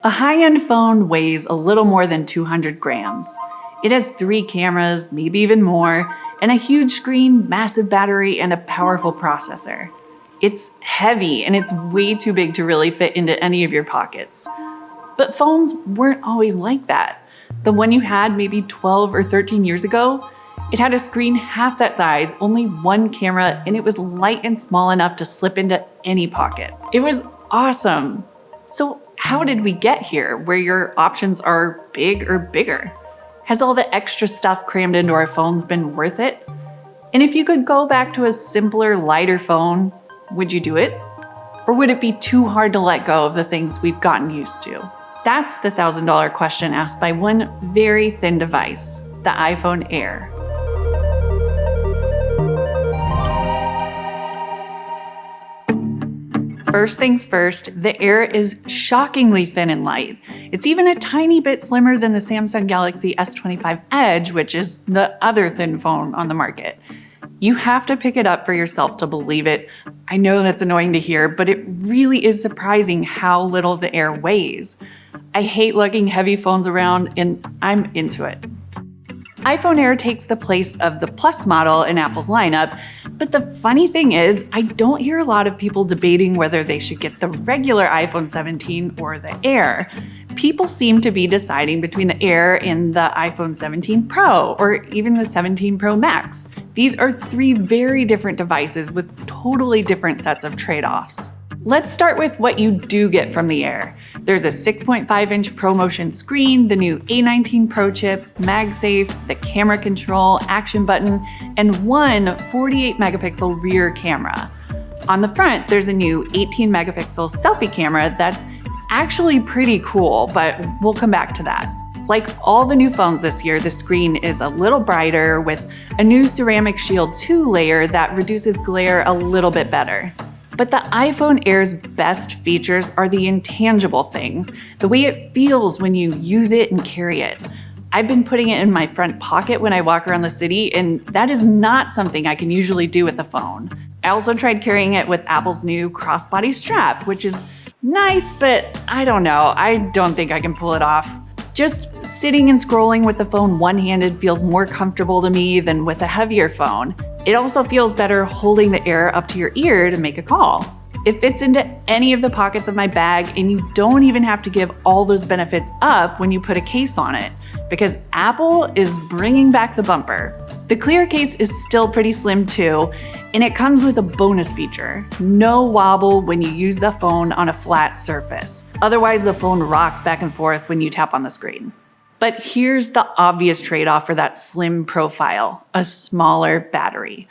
A high-end phone weighs a little more than 200 grams. It has 3 cameras, maybe even more, and a huge screen, massive battery, and a powerful processor. It's heavy, and it's way too big to really fit into any of your pockets. But phones weren't always like that. The one you had maybe 12 or 13 years ago, it had a screen half that size, only 1 camera, and it was light and small enough to slip into any pocket. It was awesome. So how did we get here, where your options are big or bigger? Has all the extra stuff crammed into our phones been worth it? And if you could go back to a simpler, lighter phone, would you do it? Or would it be too hard to let go of the things we've gotten used to? That's the $1,000 question asked by one very thin device, the iPhone Air. First things first, the Air is shockingly thin and light. It's even a tiny bit slimmer than the Samsung Galaxy S25 Edge, which is the other thin phone on the market. You have to pick it up for yourself to believe it. I know that's annoying to hear, but it really is surprising how little the Air weighs. I hate lugging heavy phones around, and I'm into it. iPhone Air takes the place of the Plus model in Apple's lineup, but the funny thing is, I don't hear a lot of people debating whether they should get the regular iPhone 17 or the Air. People seem to be deciding between the Air and the iPhone 17 Pro, or even the 17 Pro Max. These are 3 very different devices with totally different sets of trade-offs. Let's start with what you do get from the Air. There's a 6.5-inch ProMotion screen, the new A19 Pro chip, MagSafe, the camera control, action button, and one 48-megapixel rear camera. On the front, there's a new 18-megapixel selfie camera that's actually pretty cool, but we'll come back to that. Like all the new phones this year, the screen is a little brighter with a new Ceramic Shield 2 layer that reduces glare a little bit better. But the iPhone Air's best features are the intangible things, the way it feels when you use it and carry it. I've been putting it in my front pocket when I walk around the city, and that is not something I can usually do with a phone. I also tried carrying it with Apple's new crossbody strap, which is nice, but I don't know, I don't think I can pull it off. Just sitting and scrolling with the phone one-handed feels more comfortable to me than with a heavier phone. It also feels better holding the Air up to your ear to make a call. It fits into any of the pockets of my bag, and you don't even have to give all those benefits up when you put a case on it, because Apple is bringing back the bumper. The clear case is still pretty slim too, and it comes with a bonus feature: no wobble when you use the phone on a flat surface. Otherwise, the phone rocks back and forth when you tap on the screen. But here's the obvious trade-off for that slim profile: a smaller battery.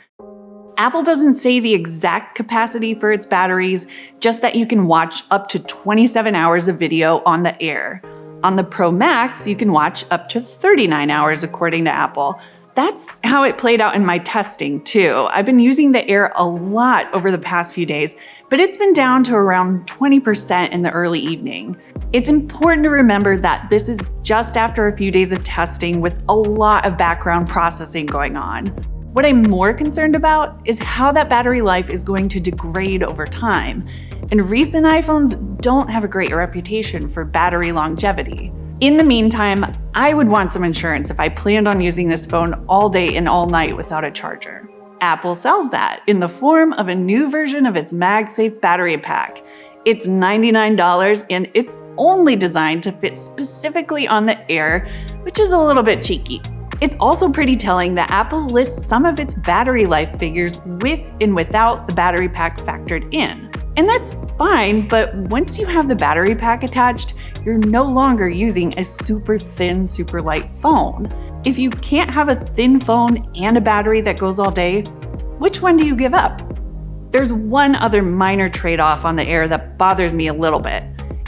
Apple doesn't say the exact capacity for its batteries, just that you can watch up to 27 hours of video on the Air. On the Pro Max, you can watch up to 39 hours according to Apple. That's how it played out in my testing too. I've been using the Air a lot over the past few days, but it's been down to around 20% in the early evening. It's important to remember that this is just after a few days of testing with a lot of background processing going on. What I'm more concerned about is how that battery life is going to degrade over time. And recent iPhones don't have a great reputation for battery longevity. In the meantime, I would want some insurance if I planned on using this phone all day and all night without a charger. Apple sells that in the form of a new version of its MagSafe battery pack. It's $99 and it's only designed to fit specifically on the Air, which is a little bit cheeky. It's also pretty telling that Apple lists some of its battery life figures with and without the battery pack factored in. And that's fine, but once you have the battery pack attached, you're no longer using a super thin, super light phone. If you can't have a thin phone and a battery that goes all day, which one do you give up? There's one other minor trade-off on the Air that bothers me a little bit.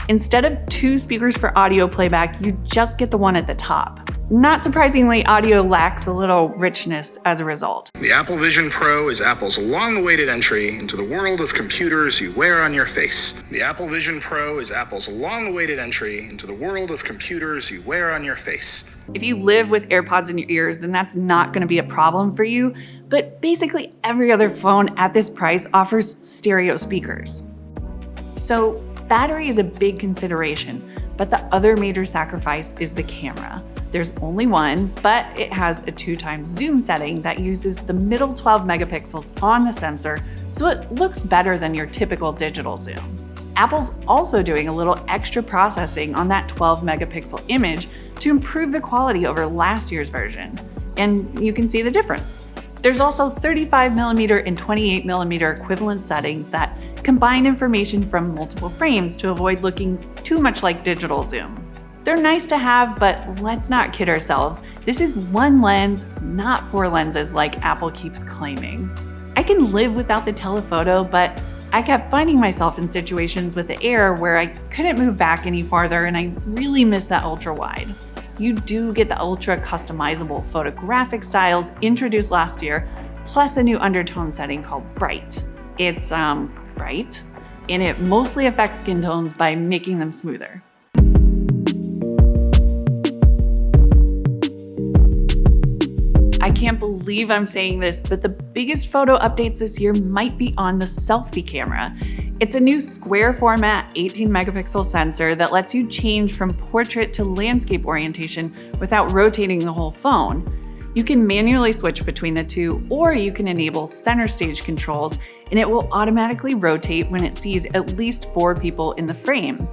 Instead of 2 speakers for audio playback, you just get the one at the top. Not surprisingly, audio lacks a little richness as a result. The Apple Vision Pro is Apple's long-awaited entry into the world of computers you wear on your face. The Apple Vision Pro is Apple's long-awaited entry into the world of computers you wear on your face. If you live with AirPods in your ears, then that's not going to be a problem for you, but basically every other phone at this price offers stereo speakers. So battery is a big consideration, But the other major sacrifice is the camera. There's only one, but it has a 2x zoom setting that uses the middle 12 megapixels on the sensor, so it looks better than your typical digital zoom. Apple's also doing a little extra processing on that 12 megapixel image to improve the quality over last year's version, and you can see the difference. There's also 35mm and 28mm equivalent settings that combine information from multiple frames to avoid looking too much like digital zoom. They're nice to have, but let's not kid ourselves. This is one lens, not 4 lenses like Apple keeps claiming. I can live without the telephoto, but I kept finding myself in situations with the Air where I couldn't move back any farther, and I really miss that ultra-wide. You do get the ultra customizable photographic styles introduced last year, plus a new undertone setting called Bright. It's bright, and it mostly affects skin tones by making them smoother. I can't believe I'm saying this, but the biggest photo updates this year might be on the selfie camera. It's a new square format 18 megapixel sensor that lets you change from portrait to landscape orientation without rotating the whole phone. You can manually switch between the two, or you can enable center stage controls, and it will automatically rotate when it sees at least 4 people in the frame.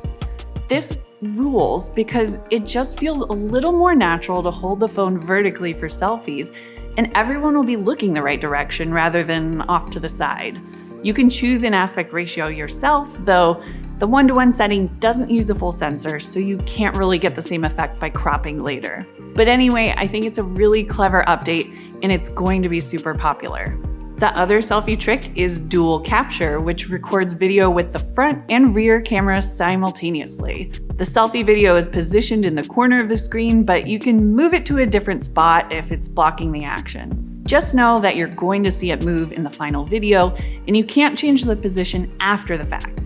This rules because it just feels a little more natural to hold the phone vertically for selfies, and everyone will be looking the right direction rather than off to the side. You can choose an aspect ratio yourself, though the 1:1 setting doesn't use the full sensor, so you can't really get the same effect by cropping later. But anyway, I think it's a really clever update, and it's going to be super popular. The other selfie trick is dual capture, which records video with the front and rear cameras simultaneously. The selfie video is positioned in the corner of the screen, but you can move it to a different spot if it's blocking the action. Just know that you're going to see it move in the final video, and you can't change the position after the fact.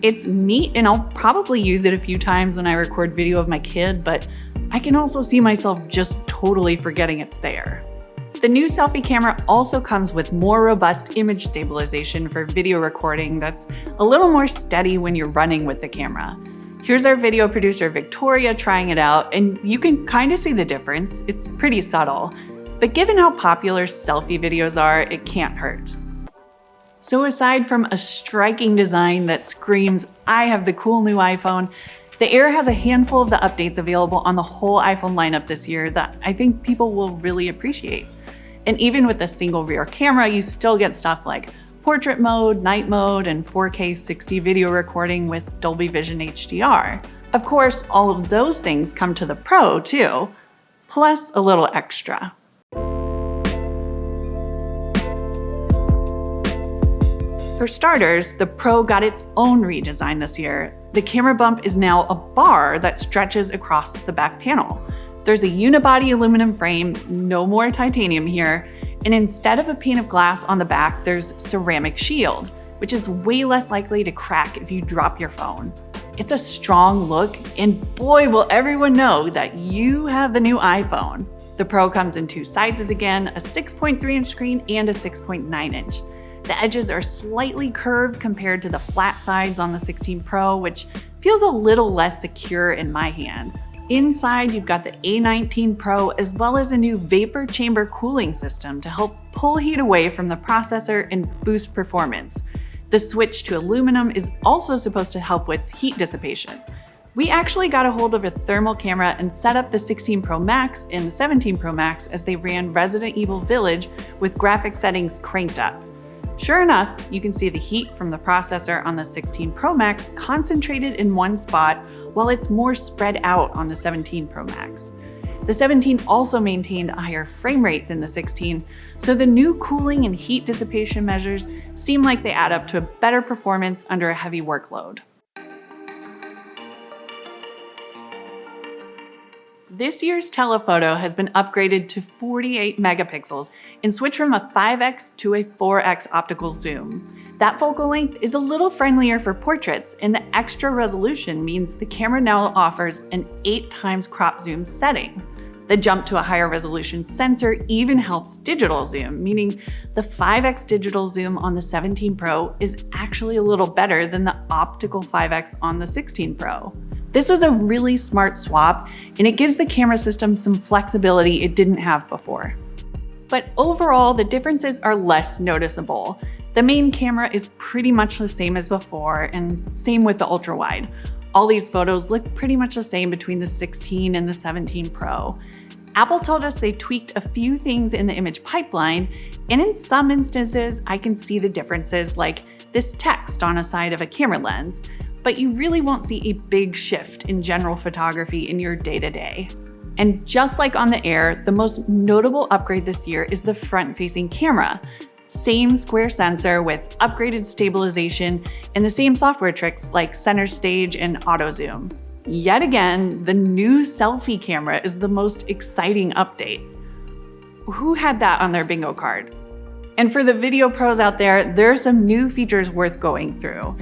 It's neat, and I'll probably use it a few times when I record video of my kid, but I can also see myself just totally forgetting it's there. The new selfie camera also comes with more robust image stabilization for video recording that's a little more steady when you're running with the camera. Here's our video producer Victoria trying it out, and you can kind of see the difference. It's pretty subtle, but given how popular selfie videos are, it can't hurt. So aside from a striking design that screams, "I have the cool new iPhone," the Air has a handful of the updates available on the whole iPhone lineup this year that I think people will really appreciate. And even with a single rear camera, you still get stuff like portrait mode, night mode, and 4K 60 video recording with Dolby Vision HDR. Of course, all of those things come to the Pro too, plus a little extra. For starters, the Pro got its own redesign this year. The camera bump is now a bar that stretches across the back panel. There's a unibody aluminum frame, no more titanium here, and instead of a pane of glass on the back, there's ceramic shield, which is way less likely to crack if you drop your phone. It's a strong look, and boy will everyone know that you have the new iPhone. The Pro comes in 2 sizes again, a 6.3-inch screen and a 6.9-inch. The edges are slightly curved compared to the flat sides on the 16 Pro, which feels a little less secure in my hand. Inside, you've got the A19 Pro as well as a new vapor chamber cooling system to help pull heat away from the processor and boost performance. The switch to aluminum is also supposed to help with heat dissipation. We actually got a hold of a thermal camera and set up the 16 Pro Max and the 17 Pro Max as they ran Resident Evil Village with graphic settings cranked up. Sure enough, you can see the heat from the processor on the 16 Pro Max concentrated in one spot, while it's more spread out on the 17 Pro Max. The 17 also maintained a higher frame rate than the 16, so the new cooling and heat dissipation measures seem like they add up to a better performance under a heavy workload. This year's telephoto has been upgraded to 48 megapixels and switched from a 5x to a 4x optical zoom. That focal length is a little friendlier for portraits, and the extra resolution means the camera now offers an 8x crop zoom setting. The jump to a higher resolution sensor even helps digital zoom, meaning the 5x digital zoom on the 17 Pro is actually a little better than the optical 5x on the 16 Pro. This was a really smart swap, and it gives the camera system some flexibility it didn't have before. But overall, the differences are less noticeable. The main camera is pretty much the same as before, and same with the ultrawide. All these photos look pretty much the same between the 16 and the 17 Pro. Apple told us they tweaked a few things in the image pipeline, and in some instances, I can see the differences, like this text on a side of a camera lens, but you really won't see a big shift in general photography in your day-to-day. And just like on the Air, the most notable upgrade this year is the front-facing camera. Same square sensor with upgraded stabilization and the same software tricks like center stage and auto zoom. Yet again, the new selfie camera is the most exciting update. Who had that on their bingo card? And for the video pros out there, there are some new features worth going through.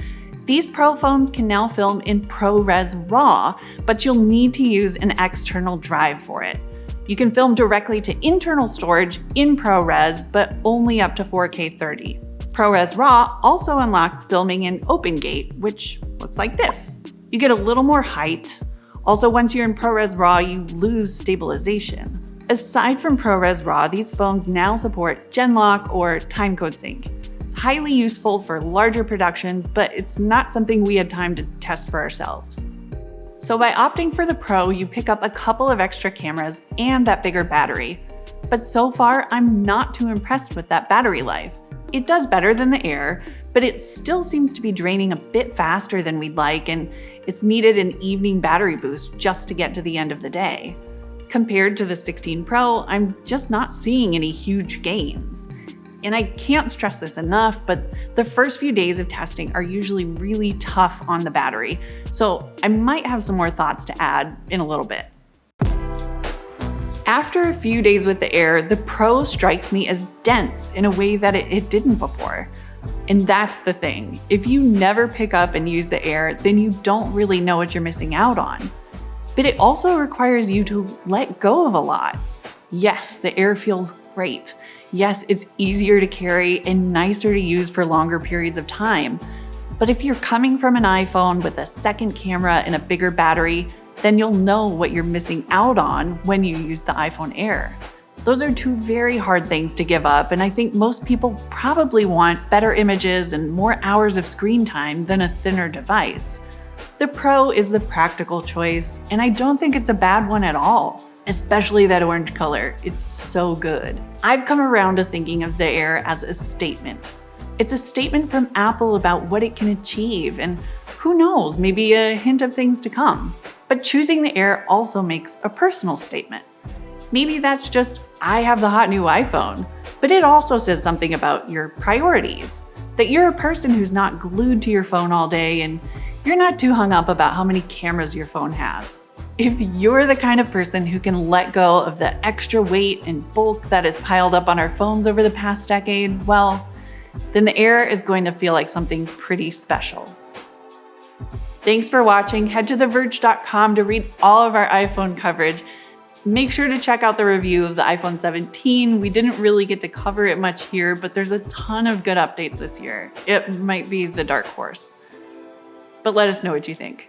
These Pro phones can now film in ProRes RAW, but you'll need to use an external drive for it. You can film directly to internal storage in ProRes, but only up to 4K 30. ProRes RAW also unlocks filming in OpenGate, which looks like this. You get a little more height. Also, once you're in ProRes RAW, you lose stabilization. Aside from ProRes RAW, these phones now support Genlock or timecode sync. It's highly useful for larger productions, but it's not something we had time to test for ourselves. So by opting for the Pro, you pick up a couple of extra cameras and that bigger battery. But so far, I'm not too impressed with that battery life. It does better than the Air, but it still seems to be draining a bit faster than we'd like, and it's needed an evening battery boost just to get to the end of the day. Compared to the 16 Pro, I'm just not seeing any huge gains. And I can't stress this enough, but the first few days of testing are usually really tough on the battery, so I might have some more thoughts to add in a little bit. After a few days with the Air, the Pro strikes me as dense in a way that it didn't before. And that's the thing. If you never pick up and use the Air, then you don't really know what you're missing out on. But it also requires you to let go of a lot. Yes, the Air feels great. Yes, it's easier to carry and nicer to use for longer periods of time. But if you're coming from an iPhone with a second camera and a bigger battery, then you'll know what you're missing out on when you use the iPhone Air. Those are two very hard things to give up, and I think most people probably want better images and more hours of screen time than a thinner device. The Pro is the practical choice, and I don't think it's a bad one at all. Especially that orange color, it's so good. I've come around to thinking of the Air as a statement. It's a statement from Apple about what it can achieve, and who knows, maybe a hint of things to come. But choosing the Air also makes a personal statement. Maybe that's just, I have the hot new iPhone, but it also says something about your priorities, that you're a person who's not glued to your phone all day and you're not too hung up about how many cameras your phone has. If you're the kind of person who can let go of the extra weight and bulk that has piled up on our phones over the past decade, well, then the Air is going to feel like something pretty special. Thanks for watching. Head to theverge.com to read all of our iPhone coverage. Make sure to check out the review of the iPhone 17. We didn't really get to cover it much here, but there's a ton of good updates this year. It might be the dark horse. But let us know what you think.